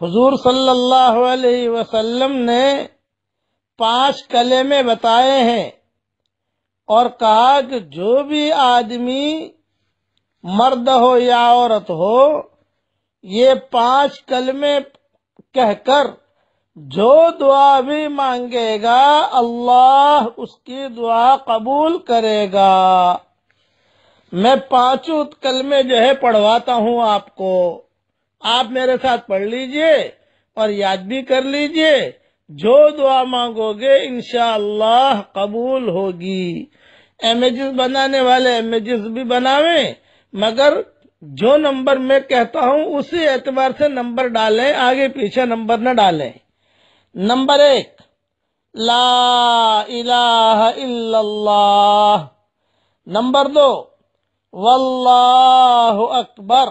حضور صلی اللہ علیہ وسلم نے 5 کلمے بتائے ہیں اور کہا کہ جو بھی آدمی مرد ہو یا عورت ہو یہ 5 کلمے کہہ کر جو دعا بھی مانگے گا اللہ اس کی دعا قبول کرے گا۔ میں 5 کلمے جو ہے پڑھواتا ہوں آپ کو، آپ میرے ساتھ پڑھ لیجئے اور یاد بھی کر لیجئے، جو دعا مانگو گے انشاءاللہ قبول ہوگی۔ امیجز بنانے والے امیجز بھی بناویں، مگر جو نمبر میں کہتا ہوں اسی اعتبار سے نمبر ڈالیں، آگے پیچھے نمبر نہ ڈالیں۔ نمبر 1 لا الہ الا اللہ۔ نمبر 2 واللہ اکبر۔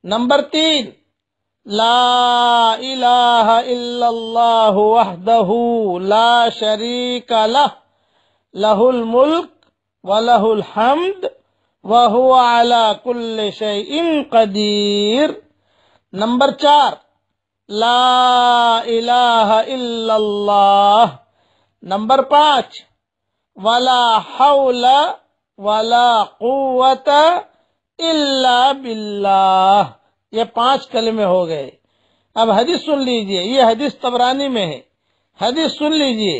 نمبر 3 لا الہ الا اللہ وحدہ لا شریک لہ لہ الملک ولہ الحمد وہو علی کل شیء قدیر۔ نمبر 4 لا الہ الا اللہ۔ نمبر 5 ولا حول ولا قوت الا باللہ۔ یہ 5 کلمے ہو گئے۔ اب حدیث سن لیجئے، یہ حدیث طبرانی میں ہے، حدیث سن لیجئے۔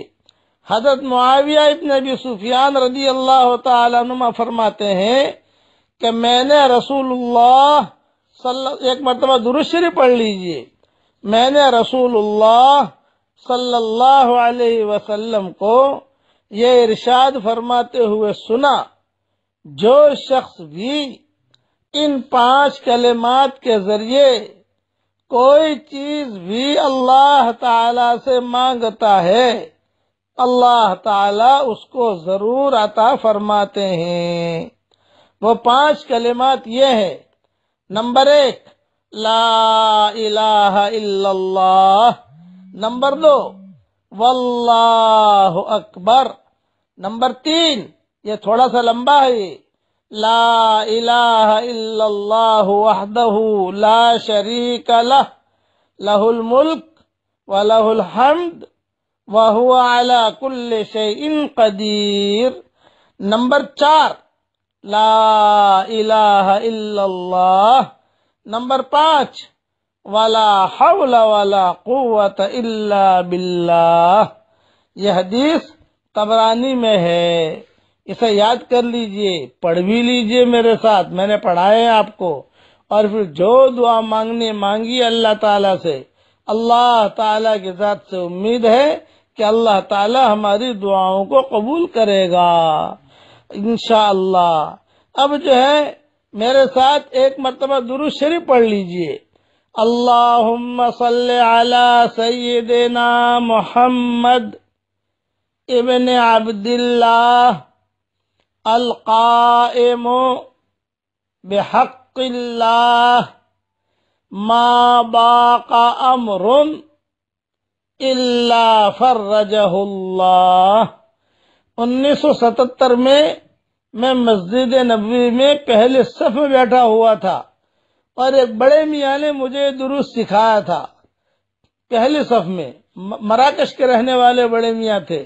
حضرت معاویہ ابن ابی سفیان رضی اللہ تعالی عنہ فرماتے ہیں کہ میں نے رسول اللہ ایک مرتبہ درود شریف پڑھ لیجئے، میں نے رسول اللہ صلی اللہ علیہ وسلم کو یہ ارشاد فرماتے ہوئے سنا، جو شخص بھی ان 5 کلمات کے ذریعے کوئی چیز بھی اللہ تعالی سے مانگتا ہے اللہ تعالی اس کو ضرور عطا فرماتے ہیں۔ وہ 5 کلمات یہ ہے۔ نمبر 1 لا الہ الا اللہ۔ نمبر 2 واللہ اکبر۔ نمبر 3 یہ تھوڑا سا لمبا ہے، یہ لا الہ الا اللہ وحدہ لا شریک لہ لہ الملک ولہ الحمد وہو علی کل شیء قدیر۔ نمبر 4 لا الہ الا اللہ۔ نمبر 5 ولا حول ولا قوت الا باللہ۔ یہ حدیث طبرانی میں ہے، اسے یاد کر لیجئے، پڑھ بھی لیجئے میرے ساتھ، میں نے پڑھائے آپ کو، اور پھر جو دعا مانگی اللہ تعالیٰ سے، اللہ تعالیٰ کی ذات سے امید ہے کہ اللہ تعالیٰ ہماری دعاؤں کو قبول کرے گا انشاءاللہ۔ اب جو ہے میرے ساتھ ایک مرتبہ درود شریف پڑھ لیجئے۔ اللہم صلی علی سیدنا محمد ابن عبداللہ القائم بحق اللہ ما باق امر الا فرجہ اللہ۔ 1977 میں مسجد نبوی میں پہلے صف میں بیٹھا ہوا تھا اور ایک بڑے میاں نے مجھے درود سکھایا تھا، پہلے صف میں، مراکش کے رہنے والے بڑے میاں تھے،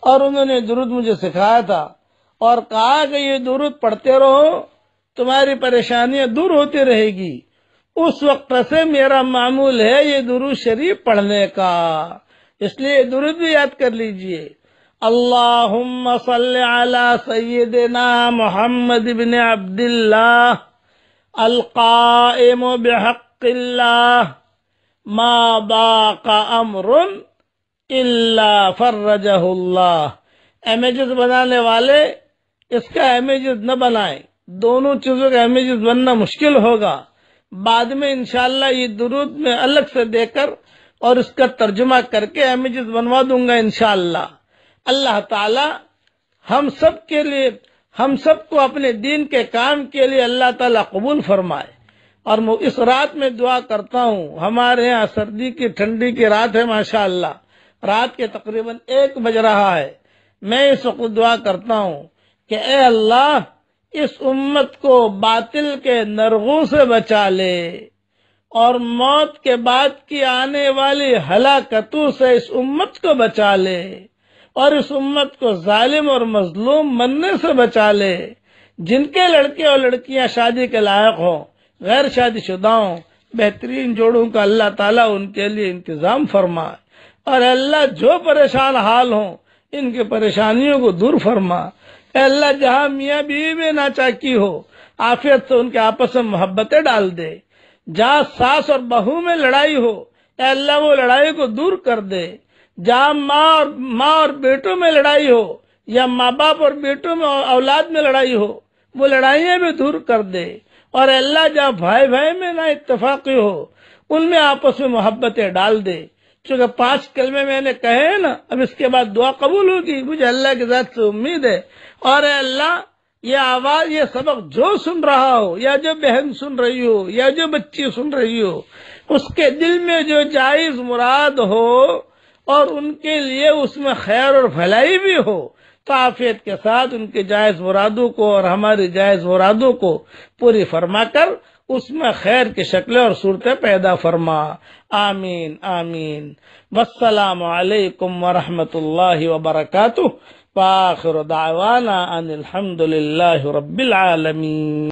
اور انہوں نے درود مجھے سکھایا تھا اور کہا کہ یہ درود پڑھتے رہو تمہاری پریشانیاں دور ہوتی رہے گی۔ اس وقت سے میرا معمول ہے یہ درود شریف پڑھنے کا، اس لیے درود بھی یاد کر لیجئے۔ اللہم صلی علی سیدنا محمد بن عبداللہ القائم بحق اللہ ما باق امر الا فرجہ اللہ۔ امیجز بنانے والے اس کا امیجز نہ بنائیں، دونوں چیزوں کا امیجز بننا مشکل ہوگا۔ بعد میں انشاءاللہ یہ درود میں الگ سے دے کر اور اس کا ترجمہ کر کے امیجز بنوا دوں گا انشاءاللہ۔ اللہ تعالی ہم سب کے لیے، ہم سب کو اپنے دین کے کام کے لیے اللہ تعالی قبول فرمائے۔ اور میں اس رات میں دعا کرتا ہوں، ہمارے ہاں سردی کی ٹھنڈی کی رات ہے ماشاءاللہ، رات کے تقریباً 1 بج رہا ہے، میں اس وقت دعا کرتا ہوں کہ اے اللہ اس امت کو باطل کے نرغوں سے بچا لے اور موت کے بعد کی آنے والی ہلاکتوں سے اس امت کو بچا لے، اور اس امت کو ظالم اور مظلوم بننے سے بچا لے۔ جن کے لڑکے اور لڑکیاں شادی کے لائق ہوں، غیر شادی شدہ ہوں، بہترین جوڑوں کا اللہ تعالیٰ ان کے لیے انتظام فرمائے، اور اللہ جو پریشان حال ہوں ان کی پریشانیوں کو دور فرما۔ اے اللہ جہاں میاں بیوی میں ناچاکی ہو، عافیت سے ان کے آپس میں محبتیں ڈال دے۔ جہاں ساس اور بہو میں لڑائی ہو، اے اللہ وہ لڑائی کو دور کر دے۔ جہاں ماں اور بیٹوں میں لڑائی ہو، یا ماں باپ اور بیٹوں میں اولاد میں لڑائی ہو، وہ لڑائیاں بھی دور کر دے۔ اور اے اللہ جہاں بھائی بھائی میں نہ اتفاقی ہو، ان میں آپس میں محبتیں ڈال دے۔ چونکہ 5 کلمے میں نے کہے ہیں نا، اب اس کے بعد دعا قبول ہوگی، مجھے اللہ کی ذات سے امید ہے۔ اور اے اللہ یہ آواز، یہ سبق جو سن رہا ہو، یا جو بہن سن رہی ہو، یا جو بچی سن رہی ہو، اس کے دل میں جو جائز مراد ہو اور ان کے لیے اس میں خیر اور بھلائی بھی ہو، تو عافیت کے ساتھ ان کے جائز مرادوں کو اور ہماری جائز مرادوں کو پوری فرما کر اس میں خیر کی شکلیں اور صورتیں پیدا فرما۔ آمین آمین۔ والسلام علیکم ورحمۃ اللہ وبرکاتہ۔ وآخر دعوانا ان الحمد للہ رب العالمین۔